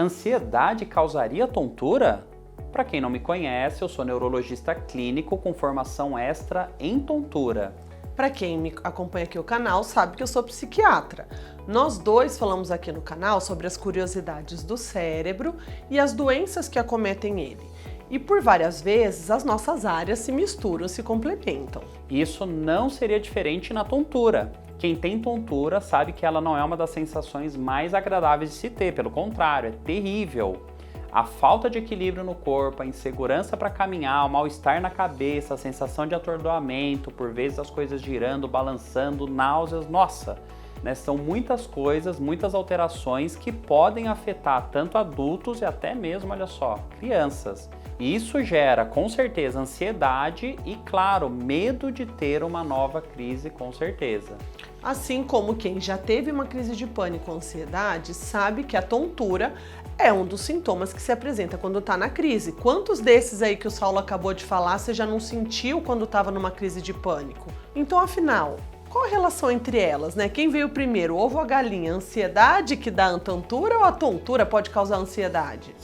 Ansiedade causaria tontura? Para quem não me conhece, eu sou neurologista clínico com formação extra em tontura. Para quem me acompanha aqui no canal, sabe que eu sou psiquiatra. Nós dois falamos aqui no canal sobre as curiosidades do cérebro e as doenças que acometem ele. E por várias vezes as nossas áreas se misturam, se complementam. Isso não seria diferente na tontura. Quem tem tontura sabe que ela não é uma das sensações mais agradáveis de se ter, pelo contrário, é terrível. A falta de equilíbrio no corpo, a insegurança para caminhar, o mal-estar na cabeça, a sensação de atordoamento, por vezes as coisas girando, balançando, náuseas, nossa, né? São muitas coisas, muitas alterações que podem afetar tanto adultos e até mesmo, olha só, crianças. E isso gera, com certeza, ansiedade e, claro, medo de ter uma nova crise, com certeza. Assim como quem já teve uma crise de pânico ou ansiedade sabe que a tontura é um dos sintomas que se apresenta quando está na crise. Quantos desses aí que o Saulo acabou de falar você já não sentiu quando estava numa crise de pânico? Então, afinal, qual a relação entre elas, né? Quem veio primeiro, o ovo ou a galinha? A ansiedade que dá a tontura ou a tontura pode causar ansiedade?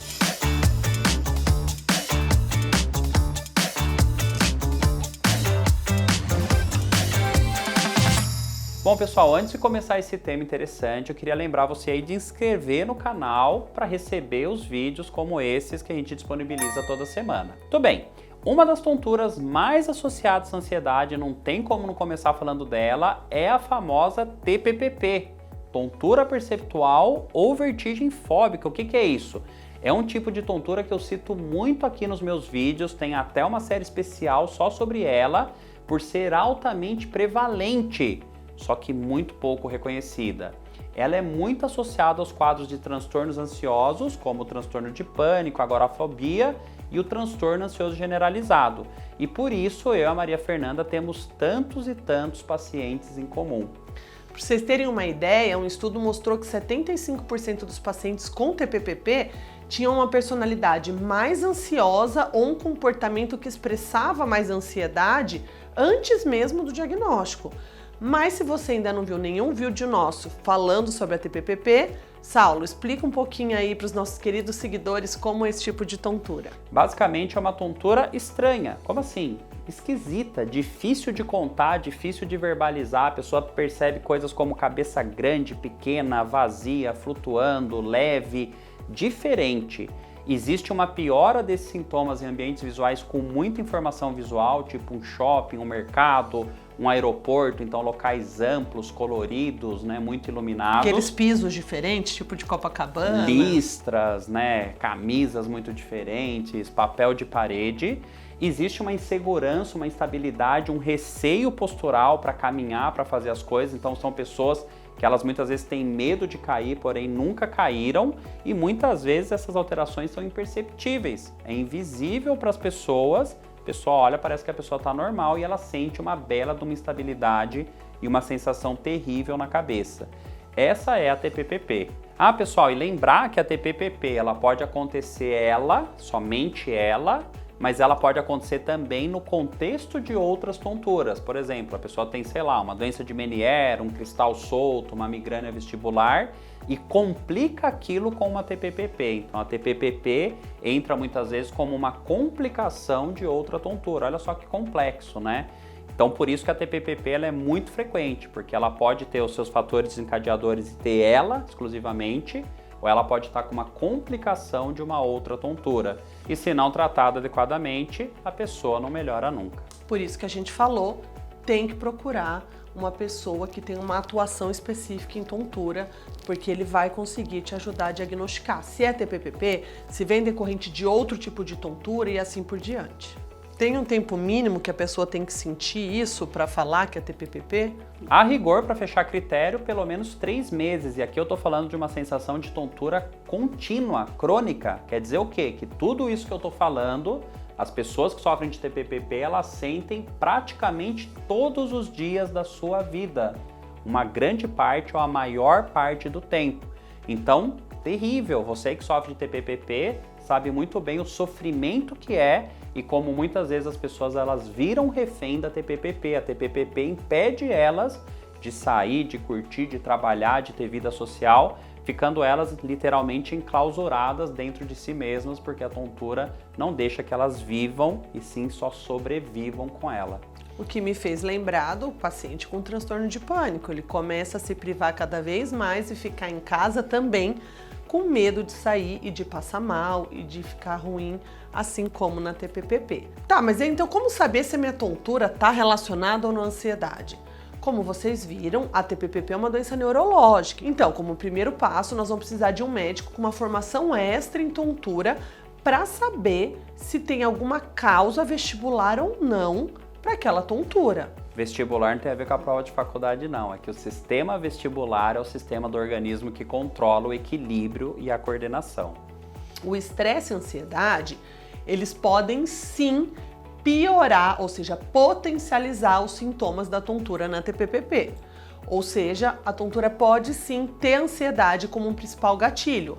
Bom, pessoal, antes de começar esse tema interessante, eu queria lembrar você aí de inscrever no canal para receber os vídeos como esses que a gente disponibiliza toda semana. Tudo bem, uma das tonturas mais associadas à ansiedade, não tem como não começar falando dela, é a famosa TPPP, tontura perceptual ou vertigem fóbica. O que é isso? É um tipo de tontura que eu cito muito aqui nos meus vídeos, tem até uma série especial só sobre ela, por ser altamente prevalente, só que muito pouco reconhecida. Ela é muito associada aos quadros de transtornos ansiosos, como o transtorno de pânico, agorafobia e o transtorno ansioso generalizado. E por isso eu e a Maria Fernanda temos tantos e tantos pacientes em comum. Para vocês terem uma ideia, um estudo mostrou que 75% dos pacientes com TPPP tinham uma personalidade mais ansiosa ou um comportamento que expressava mais ansiedade antes mesmo do diagnóstico. Mas se você ainda não viu nenhum vídeo nosso falando sobre a TPPP, Saulo, explica um pouquinho aí para os nossos queridos seguidores como é esse tipo de tontura. Basicamente é uma tontura estranha. Como assim? Esquisita, difícil de contar, difícil de verbalizar. A pessoa percebe coisas como cabeça grande, pequena, vazia, flutuando, leve, diferente. Existe uma piora desses sintomas em ambientes visuais com muita informação visual, tipo um shopping, um mercado, um aeroporto, então locais amplos, coloridos, né, muito iluminados. Aqueles pisos diferentes, tipo de Copacabana. Listras, né, camisas muito diferentes, papel de parede. Existe uma insegurança, uma instabilidade, um receio postural para caminhar, para fazer as coisas. Então são pessoas que elas muitas vezes têm medo de cair, porém nunca caíram, e muitas vezes essas alterações são imperceptíveis. É invisível para as pessoas. A pessoa olha, parece que a pessoa está normal e ela sente uma bela de uma instabilidade e uma sensação terrível na cabeça. Essa é a TPPP. Ah, pessoal, e lembrar que a TPPP ela pode acontecer somente ela, mas ela pode acontecer também no contexto de outras tonturas. Por exemplo, a pessoa tem, sei lá, uma doença de Meniere, um cristal solto, uma migrânia vestibular e complica aquilo com uma TPPP. Então a TPPP entra muitas vezes como uma complicação de outra tontura. Olha só que complexo, né? Então por isso que a TPPP ela é muito frequente, porque ela pode ter os seus fatores desencadeadores e ter ela exclusivamente, ou ela pode estar com uma complicação de uma outra tontura. E se não tratada adequadamente, a pessoa não melhora nunca. Por isso que a gente falou, tem que procurar uma pessoa que tem uma atuação específica em tontura, porque ele vai conseguir te ajudar a diagnosticar se é TPPP, se vem decorrente de outro tipo de tontura e assim por diante. Tem um tempo mínimo que a pessoa tem que sentir isso para falar que é TPPP? A rigor, para fechar critério, pelo menos 3 meses. E aqui eu estou falando de uma sensação de tontura contínua, crônica. Quer dizer o quê? Que tudo isso que eu estou falando, as pessoas que sofrem de TPPP, elas sentem praticamente todos os dias da sua vida. Uma grande parte ou a maior parte do tempo. Então, terrível. Você que sofre de TPPP sabe muito bem o sofrimento que é e como muitas vezes as pessoas elas viram refém da TPPP. A TPPP impede elas de sair, de curtir, de trabalhar, de ter vida social, ficando elas literalmente enclausuradas dentro de si mesmas, porque a tontura não deixa que elas vivam e sim só sobrevivam com ela. O que me fez lembrar do paciente com transtorno de pânico. Ele começa a se privar cada vez mais e ficar em casa também com medo de sair e de passar mal e de ficar ruim, assim como na TPPP. Tá, mas então como saber se a minha tontura está relacionada ou não à ansiedade? Como vocês viram, a TPPP é uma doença neurológica. Então, como primeiro passo, nós vamos precisar de um médico com uma formação extra em tontura para saber se tem alguma causa vestibular ou não para aquela tontura. Vestibular não tem a ver com a prova de faculdade, não. É que o sistema vestibular é o sistema do organismo que controla o equilíbrio e a coordenação. O estresse e a ansiedade, eles podem sim piorar, ou seja, potencializar os sintomas da tontura na TPPP. Ou seja, a tontura pode sim ter ansiedade como um principal gatilho.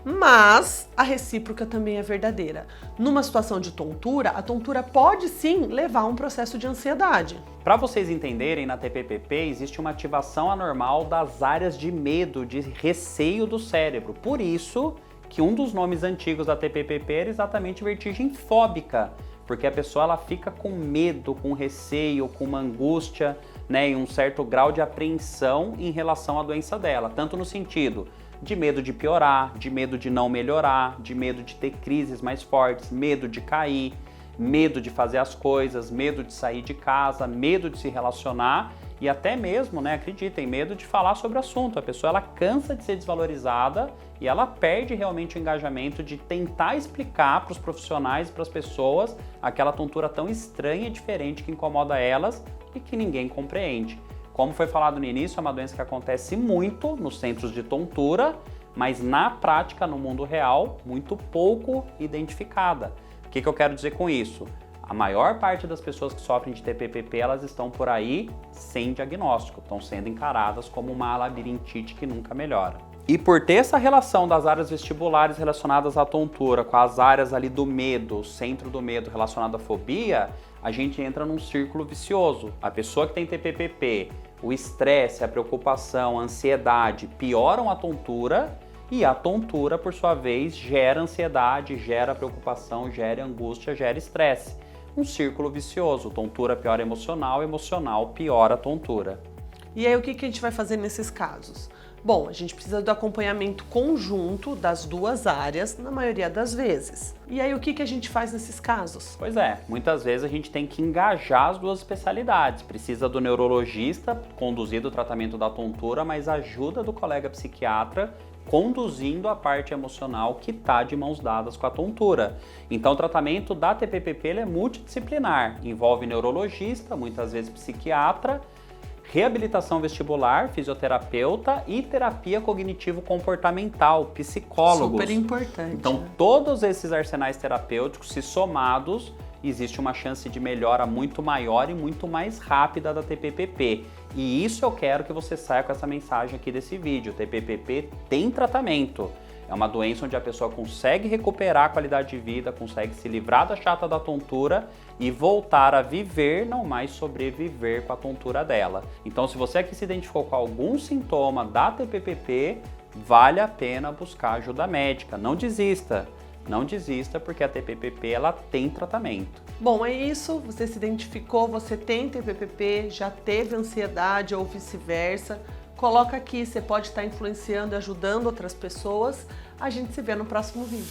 Mas a recíproca também é verdadeira. Numa situação de tontura, a tontura pode sim levar a um processo de ansiedade. Para vocês entenderem, na TPPP existe uma ativação anormal das áreas de medo, de receio do cérebro. Por isso que um dos nomes antigos da TPPP era exatamente vertigem fóbica, porque a pessoa ela fica com medo, com receio, com uma angústia, né, e um certo grau de apreensão em relação à doença dela, tanto no sentido de medo de piorar, de medo de não melhorar, de medo de ter crises mais fortes, medo de cair, medo de fazer as coisas, medo de sair de casa, medo de se relacionar e até mesmo, né, acreditem, medo de falar sobre o assunto. A pessoa ela cansa de ser desvalorizada e ela perde realmente o engajamento de tentar explicar para os profissionais e para as pessoas aquela tontura tão estranha e diferente que incomoda elas e que ninguém compreende. Como foi falado no início, é uma doença que acontece muito nos centros de tontura, mas na prática, no mundo real, muito pouco identificada. O que eu quero dizer com isso? A maior parte das pessoas que sofrem de TPPP, elas estão por aí sem diagnóstico, estão sendo encaradas como uma labirintite que nunca melhora. E por ter essa relação das áreas vestibulares relacionadas à tontura com as áreas ali do medo, o centro do medo relacionado à fobia, a gente entra num círculo vicioso. A pessoa que tem TPPP, o estresse, a preocupação, a ansiedade pioram a tontura e a tontura, por sua vez, gera ansiedade, gera preocupação, gera angústia, gera estresse. Um círculo vicioso. Tontura piora emocional, emocional piora a tontura. E aí o que a gente vai fazer nesses casos? Bom, a gente precisa do acompanhamento conjunto das duas áreas na maioria das vezes. E aí o que a gente faz nesses casos? Pois é, muitas vezes a gente tem que engajar as duas especialidades. Precisa do neurologista conduzir o tratamento da tontura, mas ajuda do colega psiquiatra conduzindo a parte emocional que está de mãos dadas com a tontura. Então o tratamento da TPPP ele é multidisciplinar, envolve neurologista, muitas vezes psiquiatra, reabilitação vestibular, fisioterapeuta e terapia cognitivo-comportamental, psicólogos. Super importante. Então, todos esses arsenais terapêuticos, se somados, existe uma chance de melhora muito maior e muito mais rápida da TPPP. E isso eu quero que você saia com essa mensagem aqui desse vídeo. TPPP tem tratamento. É uma doença onde a pessoa consegue recuperar a qualidade de vida, consegue se livrar da chata da tontura e voltar a viver, não mais sobreviver com a tontura dela. Então, se você aqui se identificou com algum sintoma da TPPP, vale a pena buscar ajuda médica. Não desista. Não desista porque a TPPP ela tem tratamento. Bom, é isso. Você se identificou, você tem TPPP, já teve ansiedade ou vice-versa. Coloca aqui, você pode estar influenciando e ajudando outras pessoas. A gente se vê no próximo vídeo.